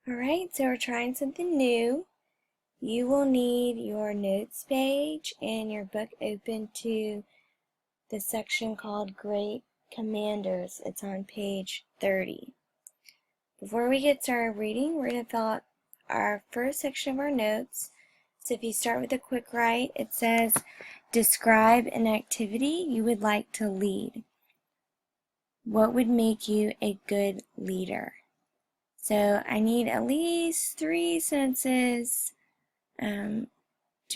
Alright, so we're trying something new. You will need your notes page and your book open to the section called Great Commanders. It's on page 30. Before we get started reading, we're going to fill out our first section of our notes. So if you start with a quick write, it says, describe an activity you would like to lead. What would make you a good leader? So I need at least 3 sentences to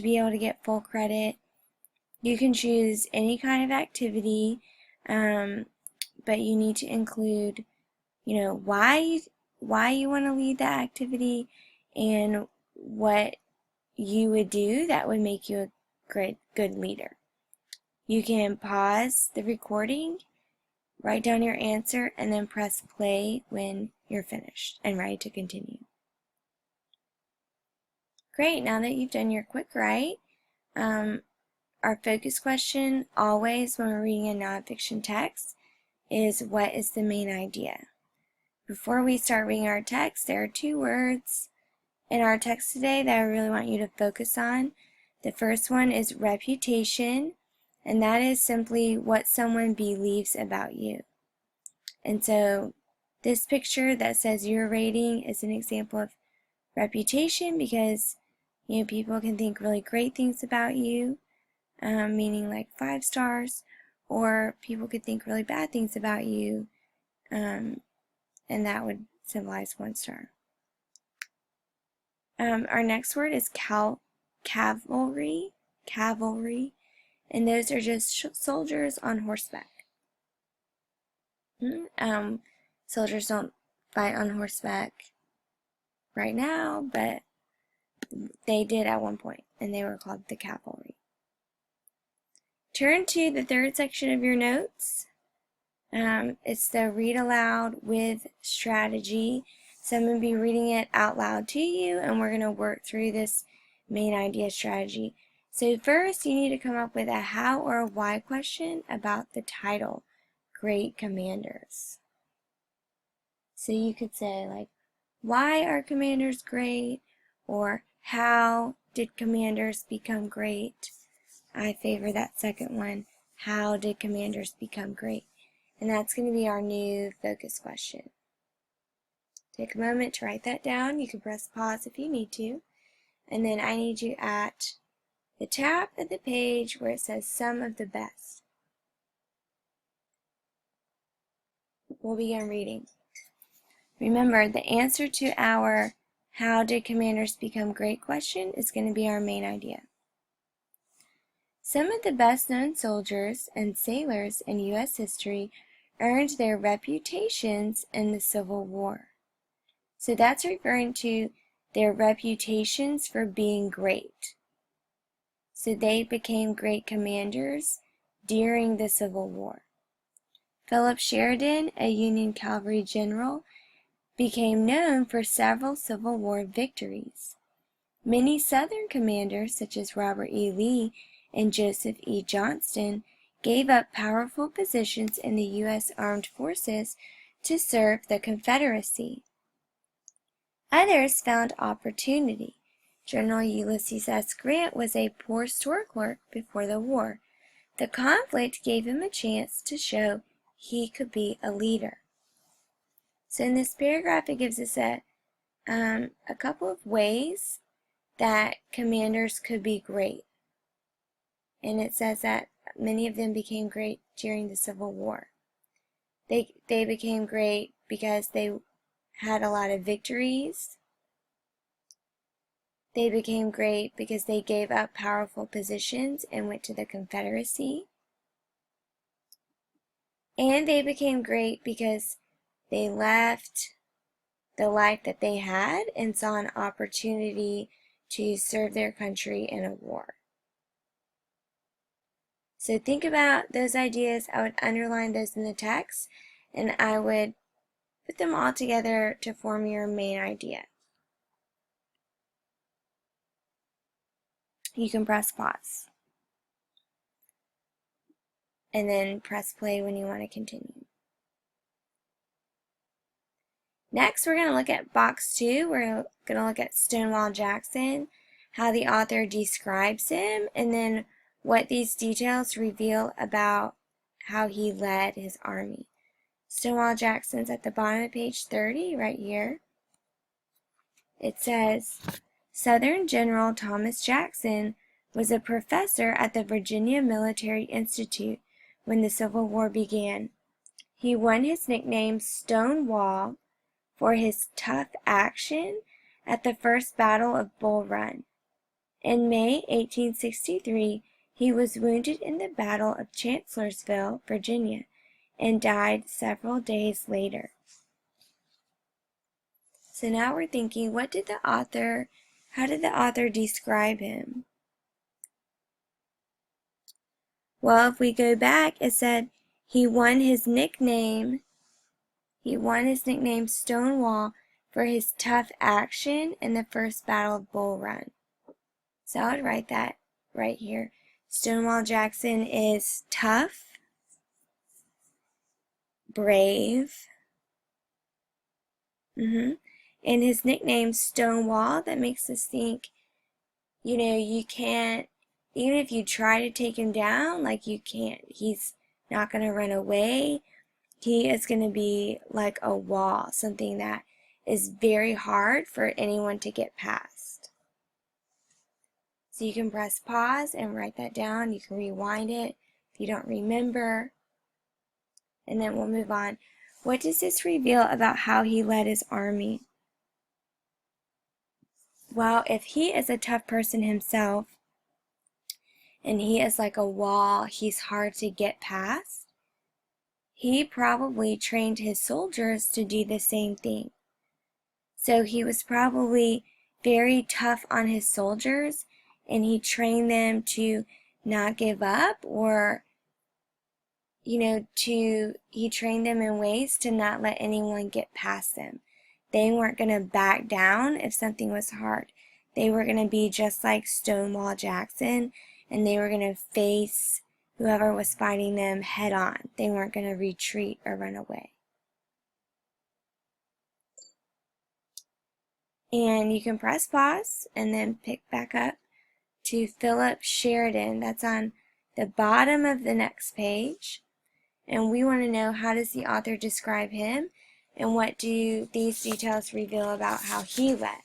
be able to get full credit. You can choose any kind of activity, but you need to include, why you want to lead that activity and what you would do that would make you a good leader. You can pause the recording, write down your answer, and then press play when you're finished and ready to continue. Great, now that you've done your quick write, our focus question always when we're reading a nonfiction text is, what is the main idea? Before we start reading our text, there are 2 words in our text today that I really want you to focus on. The first one is reputation, and that is simply what someone believes about you. And so this picture that says your rating is an example of reputation because people can think really great things about you, meaning like 5 stars, or people could think really bad things about you, and that would symbolize 1 star. Our next word is cavalry, and those are just soldiers on horseback. Soldiers don't fight on horseback right now, but they did at one point, and they were called the cavalry. Turn to the 3rd section of your notes. It's the read aloud with strategy. So I'm going to be reading it out loud to you, and we're going to work through this main idea strategy. So first, you need to come up with a how or a why question about the title, Great Commanders. So you could say, like, why are commanders great? Or how did commanders become great? I favor that second one. How did commanders become great? And that's going to be our new focus question. Take a moment to write that down. You can press pause if you need to. And then I need you at the top of the page where it says some of the best. We'll begin reading. Remember, the answer to our how did commanders become great question is going to be our main idea. Some of the best-known soldiers and sailors in U.S. history earned their reputations in the Civil War. So that's referring to their reputations for being great. So they became great commanders during the Civil War. Philip Sheridan, a Union cavalry general, became known for several Civil War victories. Many Southern commanders, such as Robert E. Lee and Joseph E. Johnston, gave up powerful positions in the U.S. Armed Forces to serve the Confederacy. Others found opportunity. General Ulysses S. Grant was a poor store clerk before the war. The conflict gave him a chance to show he could be a leader. So in this paragraph, it gives us a couple of ways that commanders could be great. And it says that many of them became great during the Civil War. They became great because they had a lot of victories. They became great because they gave up powerful positions and went to the Confederacy. And they became great because they left the life that they had and saw an opportunity to serve their country in a war. So think about those ideas. I would underline those in the text, and I would put them all together to form your main idea. You can press pause, and then press play when you want to continue. Next, we're going to look at box 2. We're going to look at Stonewall Jackson, how the author describes him, and then what these details reveal about how he led his army. Stonewall Jackson's at the bottom of page 30, right here. It says, Southern General Thomas Jackson was a professor at the Virginia Military Institute when the Civil War began. He won his nickname Stonewall for his tough action at the First Battle of Bull Run. In May 1863, he was wounded in the Battle of Chancellorsville, Virginia, and died several days later. So now we're thinking, how did the author describe him? Well, if we go back, it said he won his nickname Stonewall for his tough action in the First Battle of Bull Run. So I would write that right here. Stonewall Jackson is tough, brave, and his nickname Stonewall, that makes us think, you can't, even if you try to take him down, you can't. He's not going to run away. He is going to be like a wall, something that is very hard for anyone to get past. So you can press pause and write that down. You can rewind it if you don't remember. And then we'll move on. What does this reveal about how he led his army? Well, if he is a tough person himself, and he is like a wall, he's hard to get past, he probably trained his soldiers to do the same thing. So he was probably very tough on his soldiers, and he trained them to not give up, or he trained them in ways to not let anyone get past them. They weren't going to back down if something was hard. They were going to be just like Stonewall Jackson, and they were going to face whoever was fighting them head on. They weren't going to retreat or run away. And you can press pause and then pick back up to Philip Sheridan. That's on the bottom of the next page. And we want to know, how does the author describe him, and what do these details reveal about how he led?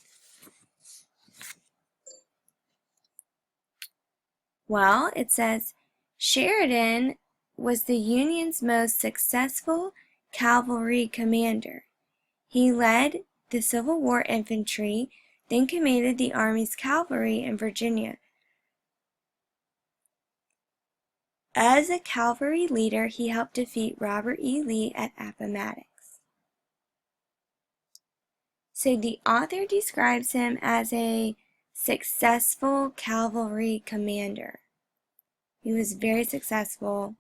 Well, it says, Sheridan was the Union's most successful cavalry commander. He led the Civil War infantry, then commanded the Army's cavalry in Virginia. As a cavalry leader, he helped defeat Robert E. Lee at Appomattox. So the author describes him as a successful cavalry commander. He was very successful.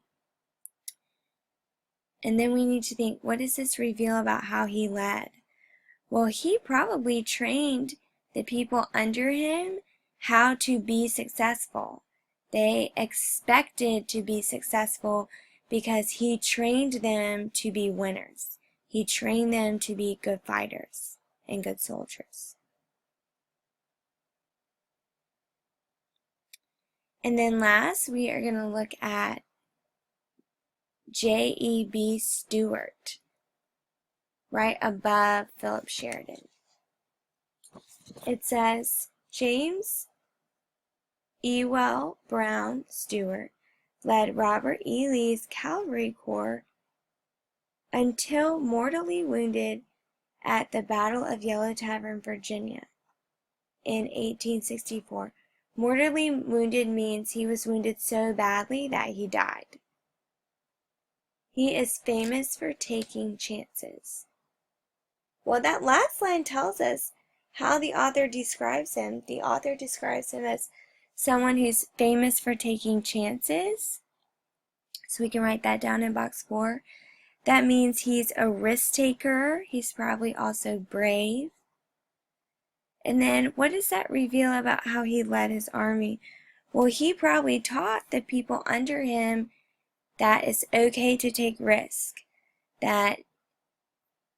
And then we need to think, what does this reveal about how he led? Well, he probably trained the people under him how to be successful. They expected to be successful because he trained them to be winners. He trained them to be good fighters and good soldiers. And then last, we are going to look at J.E.B. Stuart, right above Philip Sheridan. It says, James Ewell Brown Stuart led Robert E. Lee's cavalry corps until mortally wounded at the Battle of Yellow Tavern, Virginia in 1864. Mortally wounded means he was wounded so badly that he died. He is famous for taking chances. Well, that last line tells us how the author describes him. The author describes him as someone who's famous for taking chances. So we can write that down in box 4. That means he's a risk taker. He's probably also brave. And then what does that reveal about how he led his army? Well, he probably taught the people under him that it's okay to take risk, that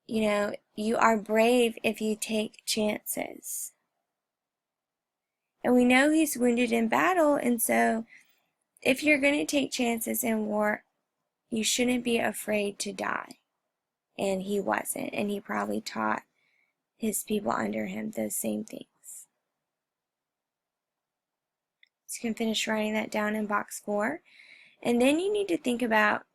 you are brave if you take chances. And we know he's wounded in battle, and so if you're going to take chances in war, you shouldn't be afraid to die. And he wasn't, and he probably taught his people under him those same things. So you can finish writing that down in box 4. And then you need to think about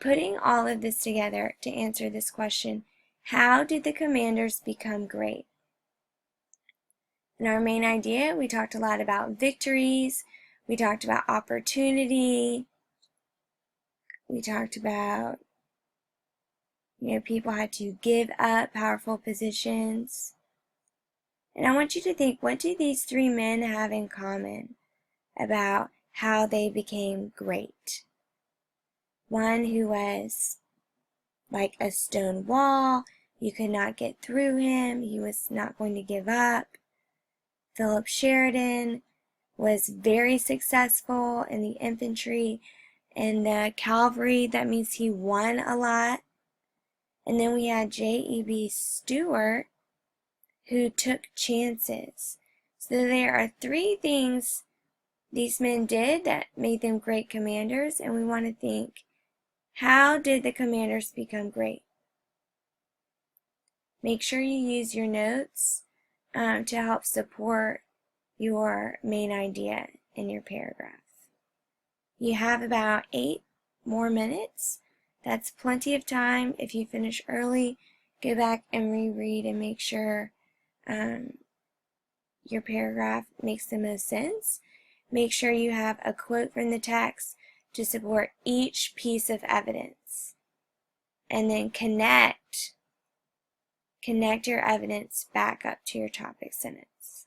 putting all of this together to answer this question: how did the commanders become great? In our main idea, we talked a lot about victories, we talked about opportunity, we talked about, people had to give up powerful positions. And I want you to think, what do these 3 men have in common about how they became great? One who was like a stone wall, you could not get through him, he was not going to give up. Philip Sheridan was very successful in the infantry and the cavalry. That means he won a lot. And then we had J.E.B. Stuart, who took chances. So there are 3 things these men did that made them great commanders, and we want to think, how did the commanders become great? Make sure you use your notes to help support your main idea in your paragraph. You have about 8 more minutes. That's plenty of time. If you finish early, go back and reread and make sure your paragraph makes the most sense. Make sure you have a quote from the text to support each piece of evidence. And then connect your evidence back up to your topic sentence.